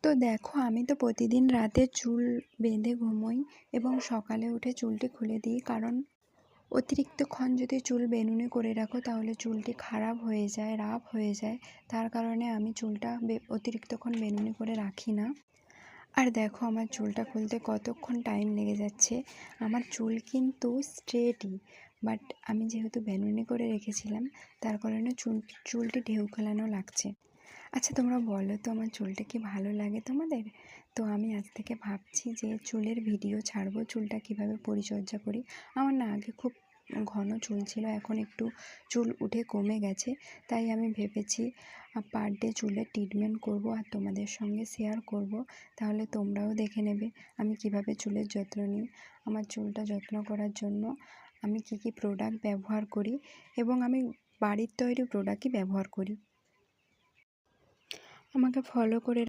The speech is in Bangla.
তো দেখো, আমি তো প্রতিদিন রাতে চুল বেঁধে ঘুমোই এবং সকালে উঠে চুলটি খুলে দিই, কারণ অতিরিক্তক্ষণ যদি চুল বেনুনি করে রাখো তাহলে চুলটি খারাপ হয়ে যায়, রাফ হয়ে যায়। তার কারণে আমি চুলটা অতিরিক্তক্ষণ বেনুনি করে রাখি না। আর দেখো, আমার চুলটা খুলতে কতক্ষণ টাইম লেগে যাচ্ছে। আমার চুল কিন্তু স্ট্রেটই, বাট আমি যেহেতু বেনুনি করে রেখেছিলাম তার কারণে চুলটি ঢেউ খেলানো লাগছে। আচ্ছা, তোমরা বলো তো, আমার চুলটা কি ভালো লাগে তোমাদের? তো আমি আজ থেকে ভাবছি যে চুলের ভিডিও ছাড়বো, চুলটা কিভাবে পরিচর্যা করি। আমার না আগে খুব ঘন চুল ছিল, এখন একটু চুল উঠে কমে গেছে। তাই আমি ভেবেছি পার ডে চুলের ট্রিটমেন্ট করব আর তোমাদের সঙ্গে শেয়ার করব। তাহলে তোমরাও দেখে নেবে আমি কিভাবে চুলের যত্ন নিই। আমার চুলটা যত্ন করার জন্য আমি কি কি প্রোডাক্ট ব্যবহার করি, এবং আমি বাড়ির তৈরি প্রোডাক্টই ব্যবহার করি। আমাকে ফলো করে